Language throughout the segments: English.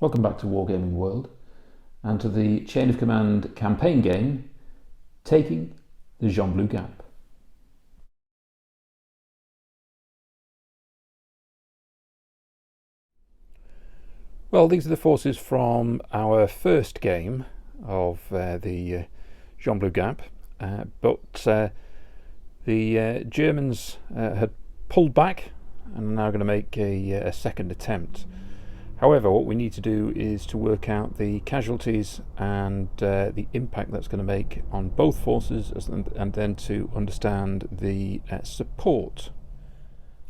Welcome back to Wargaming World and to the Chain of Command campaign game, Taking the Gembloux Gap. Well, these are the forces from our first game of the Gembloux Gap, but the Germans had pulled back and are now going to make a second attempt. However, what we need to do is to work out the casualties and the impact that's going to make on both forces, and then to understand the support.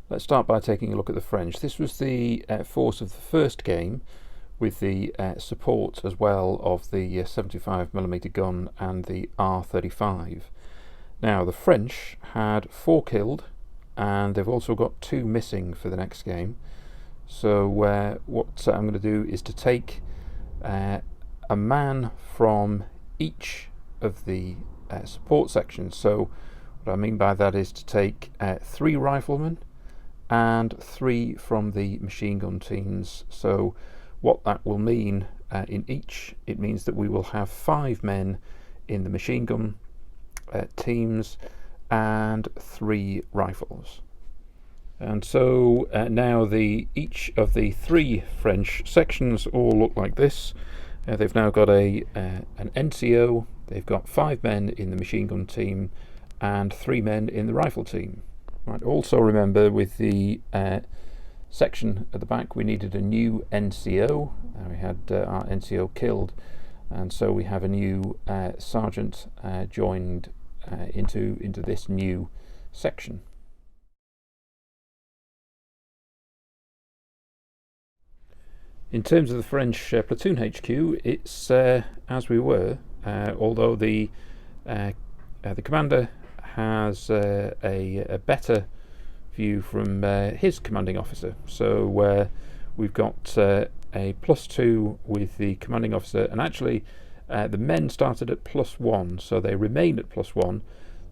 Let's start by taking a look at the French. This was the force of the first game, with the support as well of the 75mm gun and the R35. Now, the French had 4 killed, and they've also got 2 missing for the next game. So what I'm going to do is to take a man from each of the support sections. So what I mean by that is to take 3 riflemen and 3 from the machine gun teams. So what that will mean in each, it means that we will have 5 men in the machine gun teams and 3 rifles. And so now each of the 3 French sections all look like this. They've now got an NCO, they've got 5 men in the machine gun team and 3 men in the rifle team. Right. Also remember, with the section at the back, we needed a new NCO. We had our NCO killed, and so we have a new sergeant joined into this new section. In terms of the French platoon HQ, it's as we were, although the commander has a better view from his commanding officer. So we've got a +2 with the commanding officer, and actually the men started at +1, so they remain at +1.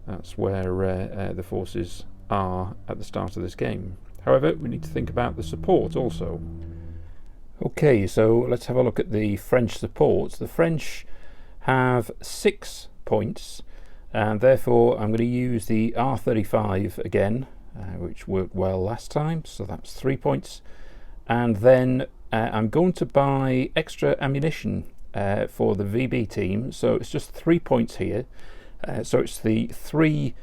That's where the forces are at the start of this game. However, we need to think about the support also. Okay, so let's have a look at the French supports. The French have 6 points, and therefore I'm going to use the R35 again, which worked well last time, so that's 3 points. And then I'm going to buy extra ammunition for the VB team, so it's just 3 points here. So it's the 3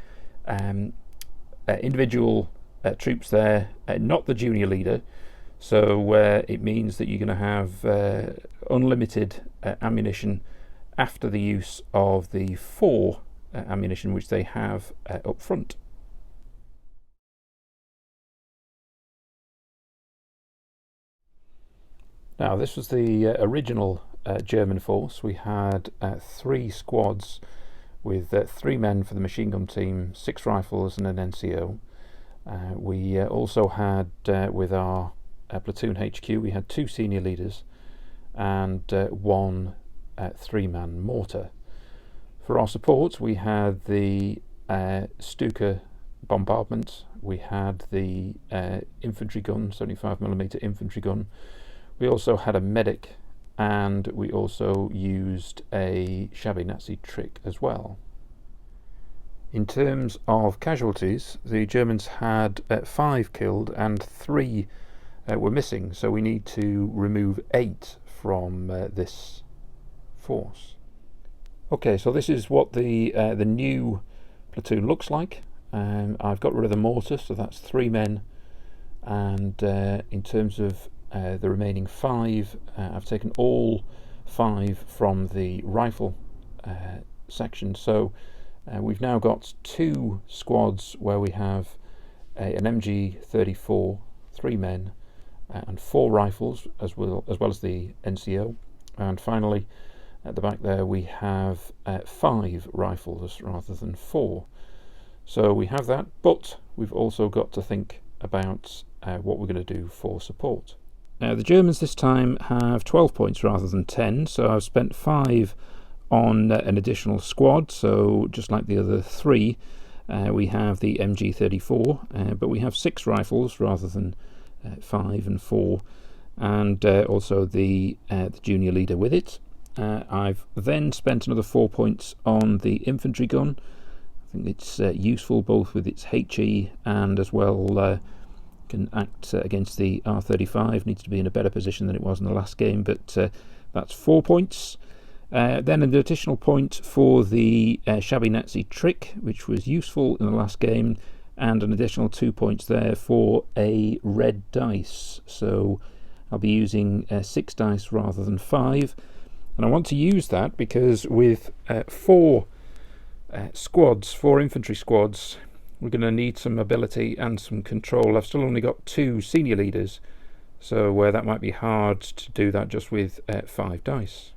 individual troops there, not the junior leader. So it means that you're going to have unlimited ammunition after the use of the 4 ammunition which they have up front. Now, this was the original German force. We had 3 squads with 3 men for the machine gun team, 6 rifles and an NCO. We also had with our platoon HQ, we had 2 senior leaders and 1 3-man mortar. For our support, we had the Stuka bombardment, we had the infantry gun, 75mm infantry gun, we also had a medic, and we also used a shabby Nazi trick as well. In terms of casualties, the Germans had 5 killed and 3 were missing, so we need to remove 8 from this force. Okay, so this is what the new platoon looks like. I've got rid of the mortar, so that's 3 men, and in terms of the remaining 5, I've taken all 5 from the rifle section. So we've now got 2 squads where we have an MG34, 3 men, and 4 rifles, as well as the NCO. And finally, at the back there, we have 5 rifles rather than 4. So we have that, but we've also got to think about what we're going to do for support. Now, the Germans this time have 12 points rather than 10, so I've spent 5 on an additional squad. So just like the other 3, we have the MG34, but we have 6 rifles rather than 5 and 4, and also the junior leader with it. I've then spent another 4 points on the infantry gun. I think it's useful both with its HE and as well can act against the R35. Needs to be in a better position than it was in the last game, but that's 4 points. Then an additional point for the Shabby Nazi trick, which was useful in the last game, and an additional 2 points there for a red dice. So I'll be using 6 dice rather than 5. And I want to use that because with 4 squads, 4 infantry squads, we're going to need some mobility and some control. I've still only got 2 senior leaders, so that might be hard to do that just with 5 dice.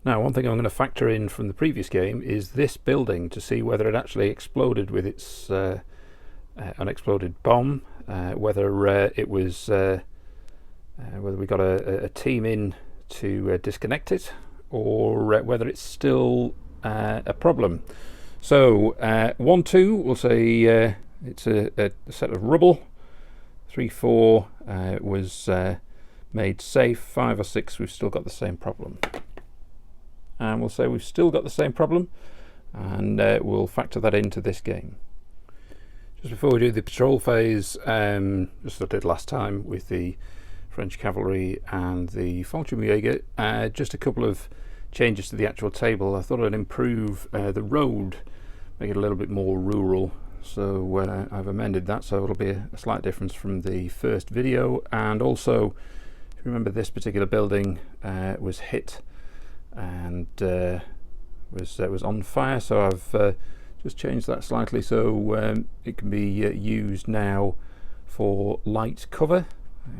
Now, one thing I'm going to factor in from the previous game is this building to see whether it actually exploded with its unexploded bomb, whether it was whether we got a team in to disconnect it, or whether it's still a problem. So 1-2, we'll say it's a set of rubble. 3-4 was made safe. 5 or 6, we've still got the same problem. And we'll say we've still got the same problem, and we'll factor that into this game. Just before we do the patrol phase, just as I did last time with the French cavalry and the Fallschirmjäger, just a couple of changes to the actual table. I thought I'd improve the road, make it a little bit more rural. So I've amended that, so it'll be a slight difference from the first video. And also, if you remember, this particular building was hit and was on fire, so I've just changed that slightly so it can be used now for light cover,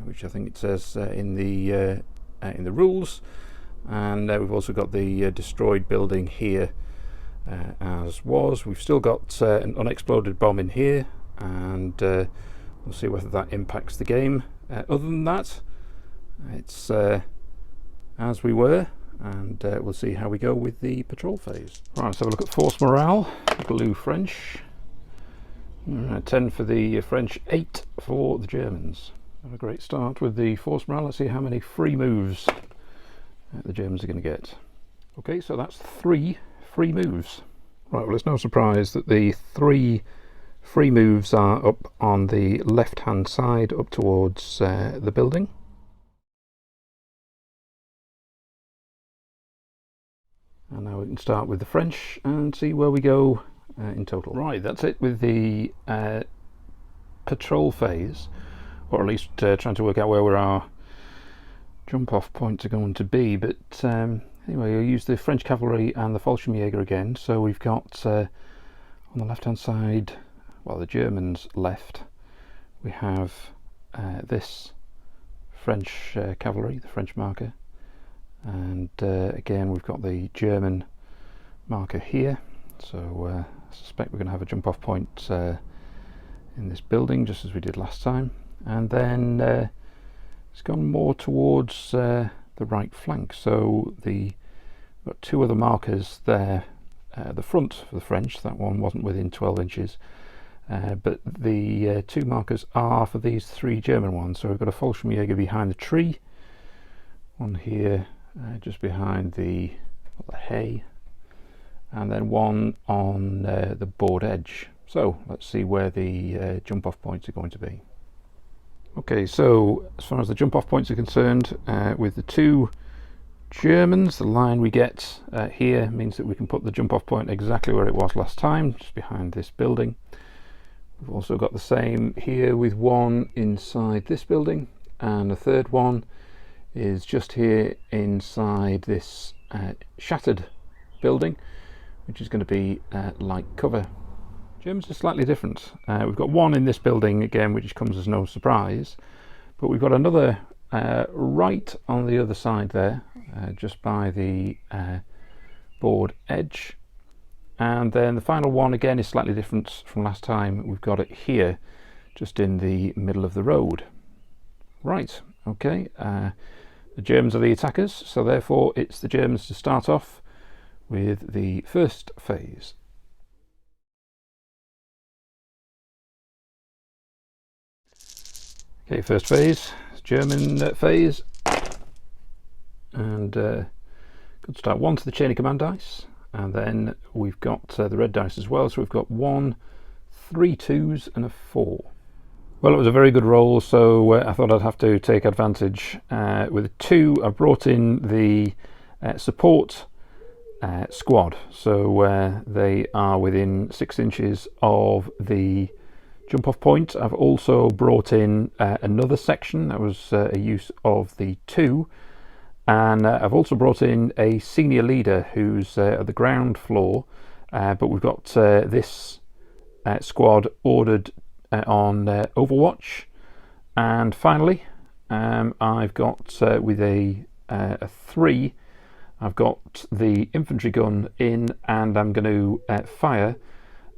which I think it says in the rules. And we've also got the destroyed building here as was. We've still got an unexploded bomb in here, and we'll see whether that impacts the game. Other than that, it's as we were, and we'll see how we go with the patrol phase. Right, let's have a look at force morale. Blue French. 10 for the French, 8 for the Germans. Have a great start with the force morale. Let's see how many free moves the Germans are going to get. Okay, so that's 3 free moves. Right, well, it's no surprise that the 3 free moves are up on the left hand side up towards the building. And now we can start with the French and see where we go in total. Right, that's it with the patrol phase, or at least trying to work out where our jump off points are going to be. But anyway, we'll use the French cavalry and the Fallschirmjäger again. So we've got on the left hand side, well, the Germans left, we have this French cavalry, the French marker. And again, we've got the German marker here, so I suspect we're going to have a jump off point in this building just as we did last time. And then it's gone more towards the right flank, so we've got 2 other markers there. The front for the French, that one wasn't within 12 inches, but the 2 markers are for these 3 German ones. So we've got a Fallschirmjäger behind the tree, one here just behind the hay, and then one on the board edge. So let's see where the jump off points are going to be. Okay, so as far as the jump off points are concerned, with the 2 Germans, the line we get here means that we can put the jump off point exactly where it was last time, just behind this building. We've also got the same here with one inside this building, and the third one is just here inside this shattered building, which is going to be light cover. Germans are slightly different. We've got one in this building again, which comes as no surprise, but we've got another right on the other side there, just by the board edge. And then the final one again is slightly different from last time. We've got it here, just in the middle of the road. Right, okay. The Germans are the attackers, so therefore it's the Germans to start off with the first phase. Okay, first phase, German phase. And good start. 1 to the chain of command dice. And then we've got the red dice as well. So we've got 1, 3 2s and a 4. Well, it was a very good roll, so I thought I'd have to take advantage. With a 2, I brought in the support squad. So they are within 6 inches of the jump off point. I've also brought in another section. That was a use of the 2. And I've also brought in a senior leader who's at the ground floor. But we've got this squad ordered on Overwatch. And finally, I've got with a 3, I've got the infantry gun in, and I'm going to fire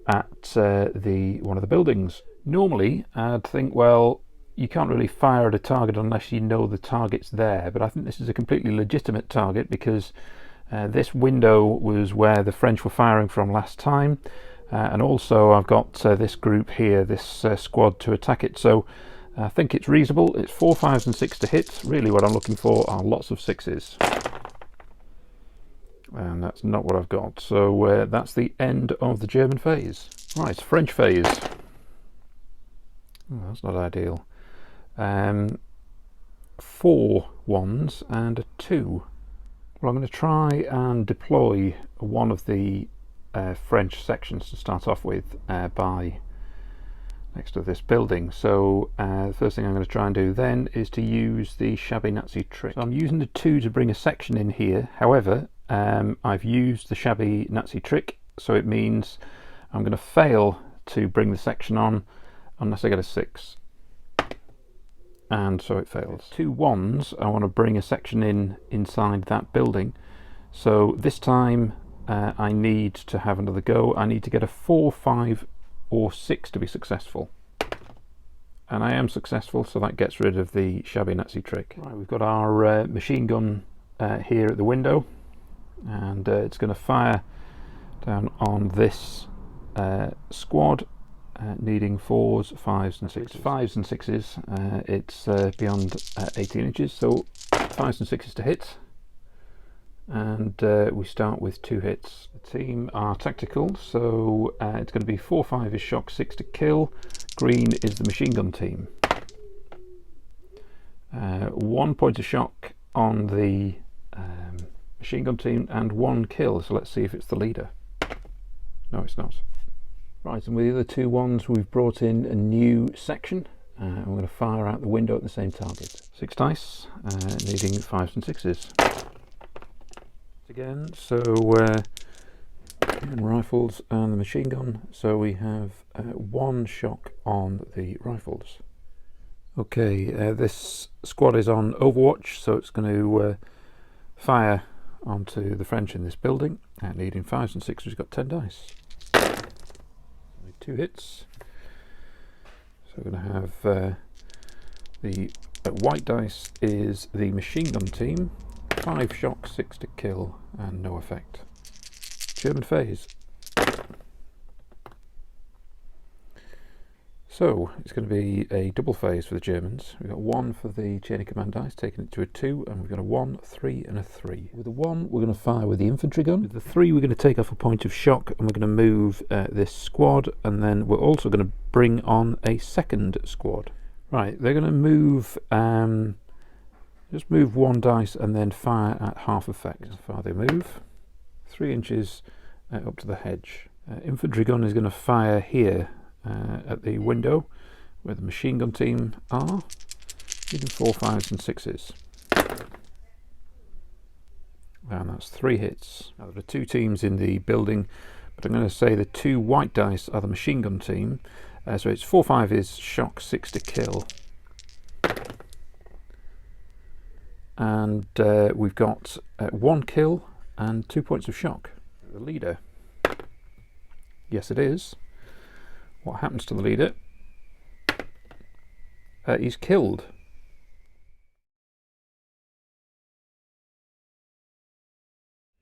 at one of the buildings. Normally I'd think, well, you can't really fire at a target unless you know the target's there, but I think this is a completely legitimate target because this window was where the French were firing from last time, and also I've got this group here, this squad, to attack it. So I think it's reasonable. It's 4 5s and 6 to hit. Really what I'm looking for are lots of 6s. And that's not what I've got. So that's the end of the German phase. Right, French phase. Oh, that's not ideal. 4 1s and a 2. Well, I'm going to try and deploy one of the French sections to start off with by next to this building. So the first thing I'm going to try and do then is to use the shabby Nazi trick. So I'm using the 2 to bring a section in here. However, I've used the shabby Nazi trick, so it means I'm going to fail to bring the section on unless I get a 6. And so it fails. 2 1s, I want to bring a section in inside that building. So this time I need to have another go. I need to get a 4, 5 or 6 to be successful. And I am successful, so that gets rid of the shabby Nazi trick. Right, we've got our machine gun here at the window, and it's going to fire down on this squad. Needing 4s, 5s and 6s. 5s and 6s, it's beyond 18 inches, so 5s and 6s to hit. And we start with 2 hits. The team are tactical, so it's going to be 4 5 is shock, 6 to kill. Green is the machine gun team. 1 point of shock on the machine gun team and 1 kill, so let's see if it's the leader. No, it's not. Right, and with the other 2 1s we've brought in a new section. I'm going to fire out the window at the same target. 6 dice, needing 5s and 6s. Again, so rifles and the machine gun, so we have 1 shock on the rifles. Okay, this squad is on Overwatch, so it's going to fire onto the French in this building. Needing 5s and 6s, we've got 10 dice. 2 hits. So we're going to have the white dice is the machine gun team. 5 shock, 6 to kill, and no effect. German phase. So it's going to be a double phase for the Germans. We've got 1 for the chain of command dice, taking it to a 2, and we've got a 1, 3 and a 3. With the 1 we're going to fire with the infantry gun. With the 3 we're going to take off a point of shock, and we're going to move this squad, and then we're also going to bring on a second squad. Right, they're going to move, just move 1 dice and then fire at half effect. How far they move, 3 inches up to the hedge. Infantry gun is going to fire here at the window where the machine gun team are, needing 4 5s and 6s. And that's 3 hits. Now there are 2 teams in the building, but I'm going to say the 2 white dice are the machine gun team. So it's 4 5 is shock, 6 to kill. And we've got 1 kill and 2 points of shock. The leader. Yes, it is. What happens to the leader? He's killed.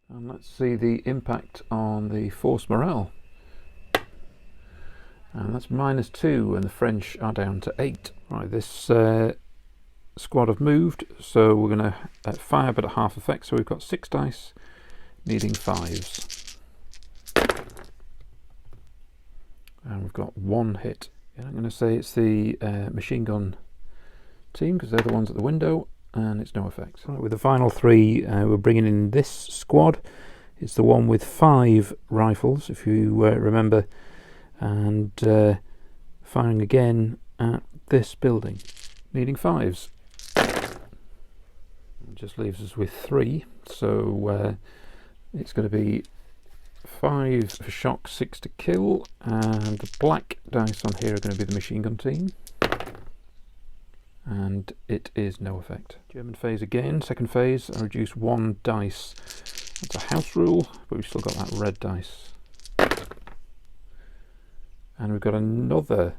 And let's see the impact on the force morale. And that's -2, and the French are down to 8. Right, this squad have moved, so we're going to fire but at half effect. So we've got 6 dice, needing 5s. And we've got 1 hit. And I'm going to say it's the machine gun team, because they're the ones at the window, and it's no effect. Right, with the final 3, we're bringing in this squad. It's the one with 5 rifles, if you remember, and firing again at this building, needing 5s. It just leaves us with 3, so it's going to be 5 for shock, 6 to kill, and the black dice on here are going to be the machine gun team, and it is no effect. German phase again, second phase. I reduce 1 dice. That's a house rule, but we've still got that red dice. And we've got another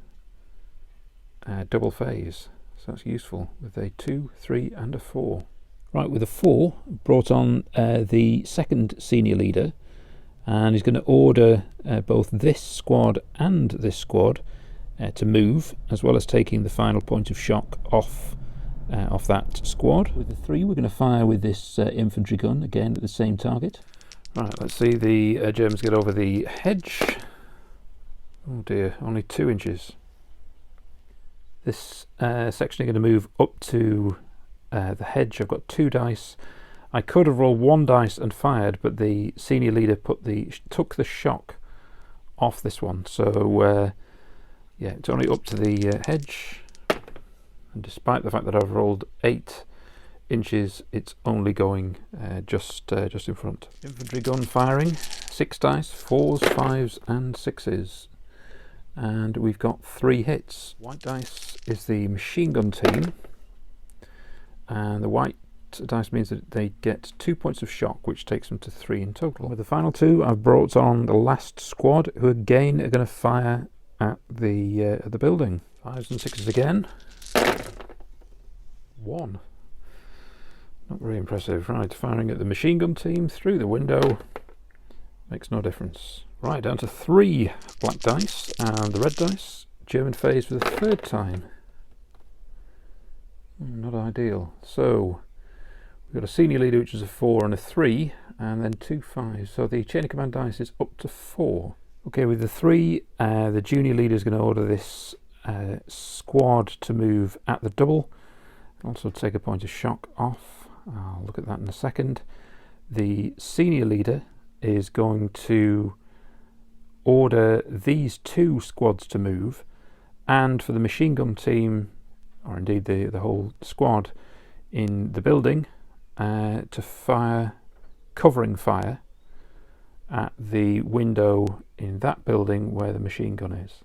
double phase, so that's useful, with a 2, 3 and a 4. Right, with a 4, brought on the second senior leader, and he's going to order both this squad and this squad to move, as well as taking the final point of shock off that squad. With the 3, we're going to fire with this infantry gun, again at the same target. Right, let's see the Germans get over the hedge. Oh dear, only 2 inches. This section are going to move up to the hedge. I've got 2 dice. I could have rolled 1 dice and fired, but the senior leader took the shock off this one. So yeah, it's only up to the hedge. And despite the fact that I've rolled 8 inches, it's only going just in front. Infantry gun firing, 6 dice, 4s, 5s and 6s. And we've got 3 hits. White dice is the machine gun team, and the white dice means that they get 2 points of shock, which takes them to 3 in total. With the final 2, I've brought on the last squad, who again are going to fire at the building. 5s and 6s again. 1. Not very impressive. Right, firing at the machine gun team through the window. Makes no difference. Right, down to 3 black dice and the red dice. German phase for the 3rd time. Not ideal. So we've got a senior leader, which is a 4 and a 3, and then 2 5s. So the chain of command dice is up to 4. Okay, with the 3, the junior leader is going to order this squad to move at the double. Also take a point of shock off. I'll look at that in a second. The senior leader is going to order these 2 squads to move, and for the machine gun team, or indeed the whole squad in the building, to fire covering fire at the window in that building where the machine gun is.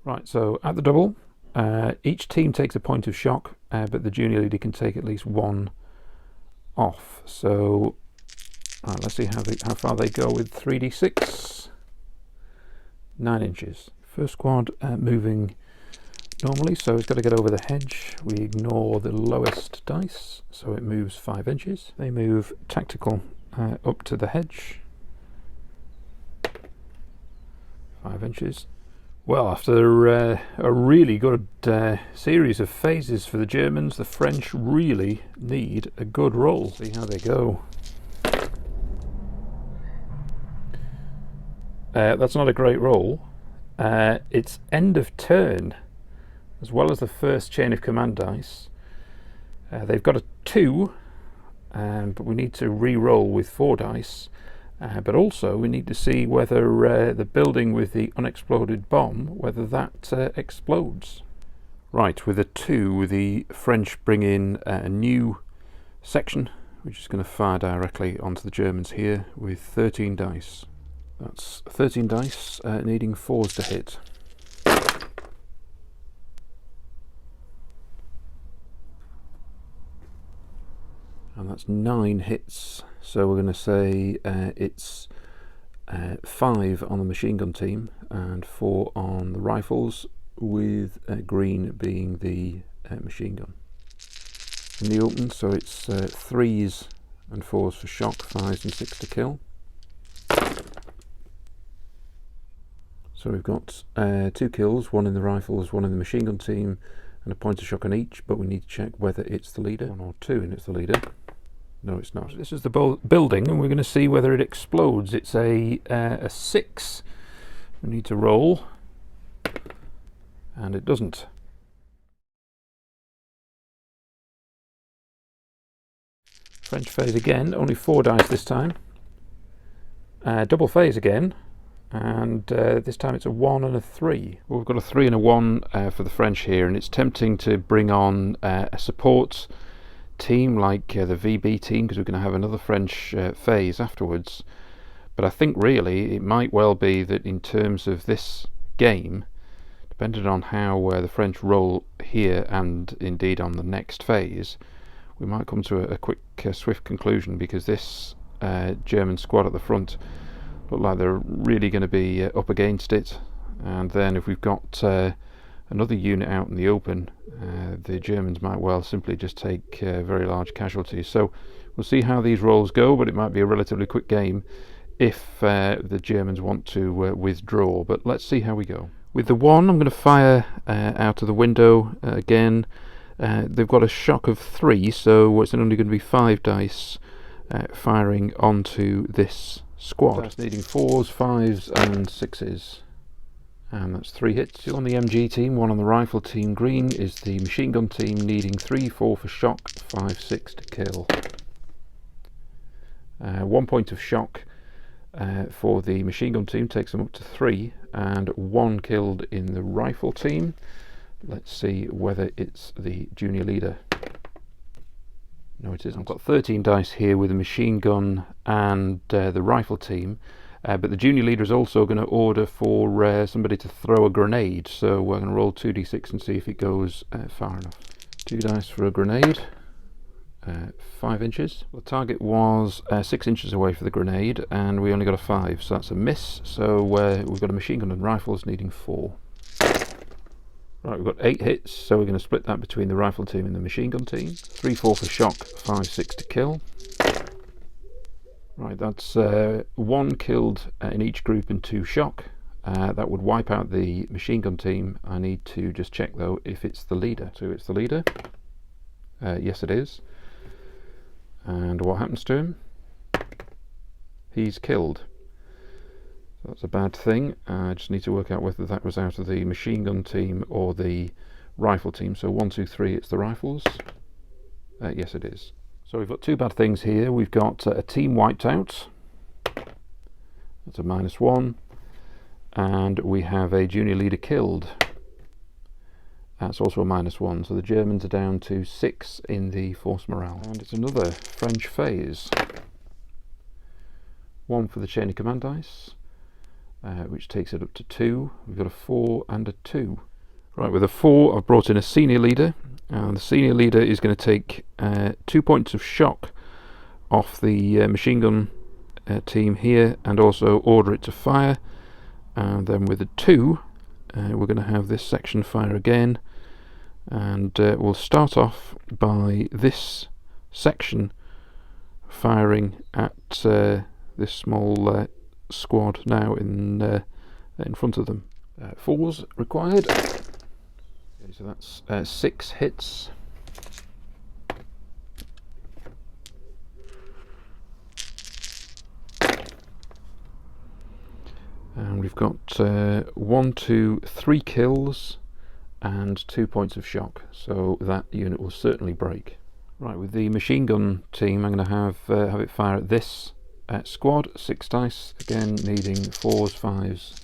Right, so at the double, each team takes a point of shock, but the junior leader can take at least 1 off. So right, let's see how far they go with 3d6. 9 inches. First squad moving normally, so it's got to get over the hedge. We ignore the lowest dice, so it moves 5 inches. They move tactical up to the hedge. 5 inches. Well, after a really good series of phases for the Germans, the French really need a good roll. See how they go. That's not a great roll. It's end of turn, as well as the first chain of command dice. They've got a 2, but we need to re-roll with 4 dice. But also we need to see whether the building with the unexploded bomb, whether that explodes. Right, with a 2, the French bring in a new section, which is going to fire directly onto the Germans here with 13 dice. That's 13 dice, needing 4s to hit. And that's 9 hits. So we're going to say it's 5 on the machine gun team and 4 on the rifles, with green being the machine gun. In the open, so it's 3s and 4s for shock, 5s and 6 to kill. So we've got 2 kills, 1 in the rifles, 1 in the machine gun team, and a point of shock on each, but we need to check whether it's the leader. 1 or 2 and it's the leader. No, it's not. This is the building, and we're going to see whether it explodes. It's a 6. We need to roll, and it doesn't. French phase again, only 4 dice this time. Double phase again, and this time it's a 1 and a 3. Well, we've got a 3 and a 1 for the French here, and it's tempting to bring on a support team like the VB team, because we're going to have another French phase afterwards. But I think really it might well be that in terms of this game, depending on how the French roll here and indeed on the next phase, we might come to a quick, swift conclusion, because this German squad at the front look like they're really going to be up against it. And then if we've got another unit out in the open, the Germans might well simply just take very large casualties. So we'll see how these rolls go, but it might be a relatively quick game if the Germans want to withdraw. But let's see how we go. With the 1, I'm going to fire out of the window again. They've got a shock of 3, so it's only going to be 5 dice firing onto this squad. That's needing 4s, 5s and 6s. And that's 3 hits. 2 on the MG team, 1 on the rifle team. Green is the machine gun team, needing 3, 4 for shock, 5, 6 to kill. 1 point of shock for the machine gun team takes them up to 3, and 1 killed in the rifle team. Let's see whether it's the junior leader. No, it isn't. I've got 13 dice here with the machine gun and the rifle team, but the junior leader is also going to order for somebody to throw a grenade, so we're going to roll 2d6 and see if it goes far enough. 2 dice for a grenade, 5 inches. The target was 6 inches away for the grenade, and we only got a 5, so that's a miss. So we've got a machine gun and rifles needing 4. Right, we've got 8 hits, so we're going to split that between the rifle team and the machine gun team. 3, 4 for shock, 5, 6 to kill. Right, that's 1 killed in each group and 2 shock. That would wipe out the machine gun team. I need to just check though if it's the leader. So it's the leader. Yes, it is. And what happens to him? He's killed. That's a bad thing. I just need to work out whether that was out of the machine gun team or the rifle team. So 1, 2, 3, it's the rifles. Yes, it is. So we've got 2 bad things here. We've got a team wiped out. That's a -1. And we have a junior leader killed. That's also a -1. So the Germans are down to 6 in the force morale. And it's another French phase. 1 for the chain of command dice, which takes it up to 2. We've got a 4 and a 2. Right, with a 4 I've brought in a senior leader, and the senior leader is going to take 2 points of shock off the machine gun team here, and also order it to fire. And then with a 2 we're going to have this section fire again, and we'll start off by this section firing at this small squad now in front of them. 4s required. Okay, so that's 6 hits. And we've got 1, 2, 3 kills and 2 points of shock, so that unit will certainly break. Right, with the machine gun team, I'm going to have it fire at this squad. 6 dice, again needing 4s, 5s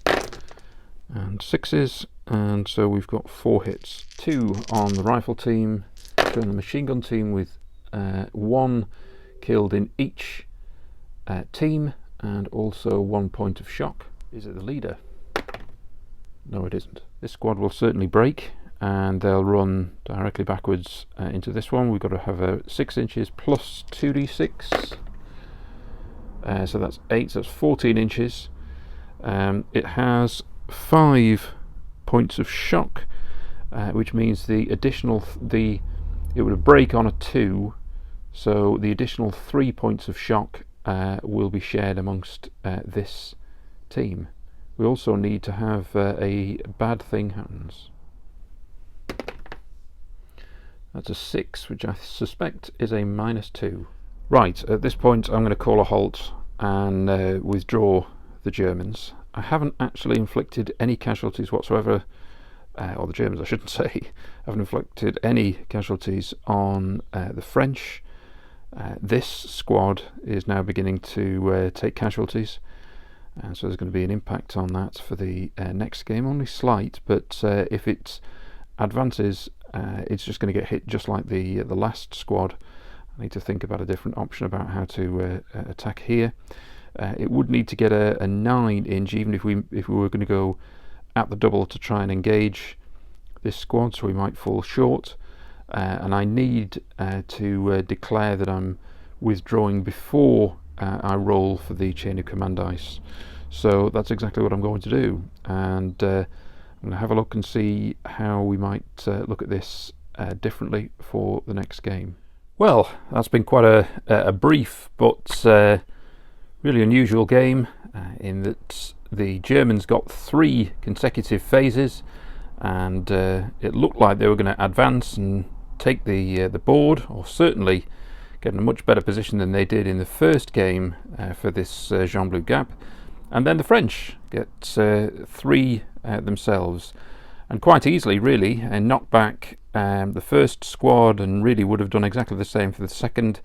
and 6s, and so we've got 4 hits. 2 on the rifle team, 2 on the machine gun team, with 1 killed in each team, and also 1 point of shock. Is it the leader? No, it isn't. This squad will certainly break, and they'll run directly backwards into this one. We've got to have a 6 inches plus 2d6. So that's 8, so that's 14 inches. It has 5 points of shock, which means the additional, it would break on a 2, so the additional 3 points of shock will be shared amongst this team. We also need to have a bad thing happens. That's a 6, which I suspect is a -2. Right, at this point I'm going to call a halt and withdraw the Germans. I haven't actually inflicted any casualties whatsoever, or the Germans I shouldn't say. I haven't inflicted any casualties on the French. This squad is now beginning to take casualties, and so there's going to be an impact on that for the next game, only slight, but if it advances it's just going to get hit just like the last squad. I need to think about a different option about how to attack here. It would need to get a 9-inch even if we were going to go at the double to try and engage this squad, so we might fall short. And I need to declare that I'm withdrawing before I roll for the chain of command dice. So that's exactly what I'm going to do, and I'm going to have a look and see how we might look at this differently for the next game. Well, that's been quite a brief but really unusual game in that the Germans got 3 consecutive phases, and it looked like they were going to advance and take the board, or certainly get in a much better position than they did in the first game for this Gembloux Gap. And then the French get 3 themselves, and quite easily really, and knock back the first squad, and really would have done exactly the same for the second.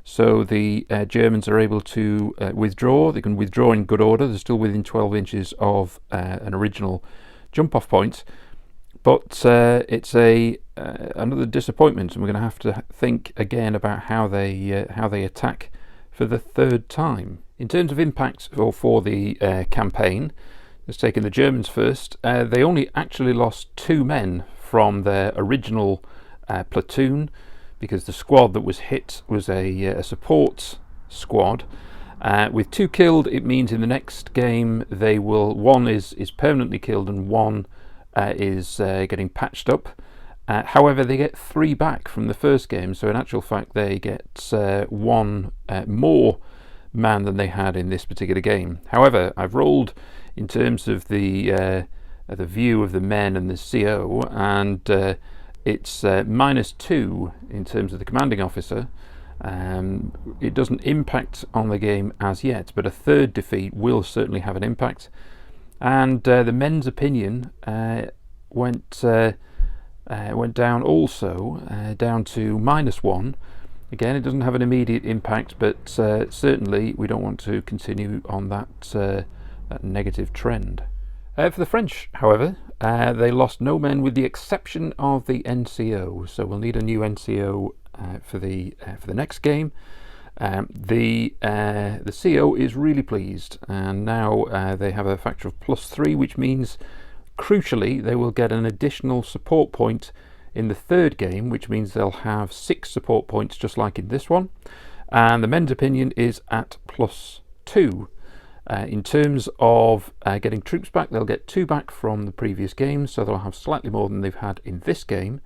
So the Germans are able to withdraw. They can withdraw in good order. They're still within 12 inches of an original jump-off point, but it's another disappointment, and we're going to have to think again about how they attack for the 3rd time. In terms of impact for the campaign, let's take in the Germans first. They only actually lost 2 men from their original platoon, because the squad that was hit was a support squad. With 2 killed, it means in the next game they will, 1 is permanently killed and 1 is getting patched up. However, they get 3 back from the first game, so in actual fact they get 1 more man than they had in this particular game. However, I've rolled in terms of the view of the men and the CO, and it's -2 in terms of the commanding officer. It doesn't impact on the game as yet, but a 3rd defeat will certainly have an impact. And the men's opinion went down also, down to -1. Again, it doesn't have an immediate impact, but certainly we don't want to continue on that negative trend. For the French, however, they lost no men with the exception of the NCO, so we'll need a new NCO for the next game. The CO is really pleased, and now they have a factor of +3, which means crucially they will get an additional support point in the 3rd game, which means they'll have 6 support points just like in this one, and the men's opinion is at +2. In terms of getting troops back, they'll get 2 back from the previous game, so they'll have slightly more than they've had in this game.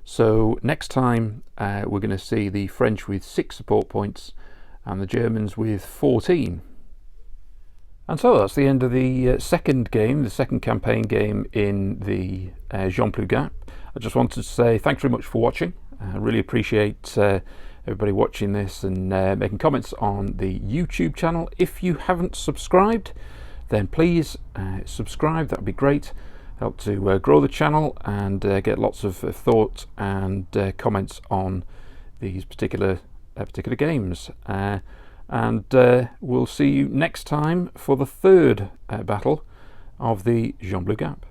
So next time we're going to see the French with 6 support points and the Germans with 14. And so that's the end of the second game, the second campaign game in the Gembloux Gap. I just wanted to say thanks very much for watching. I really appreciate everybody watching this and making comments on the YouTube channel. If you haven't subscribed, then please subscribe. That would be great. Help to grow the channel and get lots of thought and comments on these particular games. And we'll see you next time for the 3rd battle of the Gembloux Gap.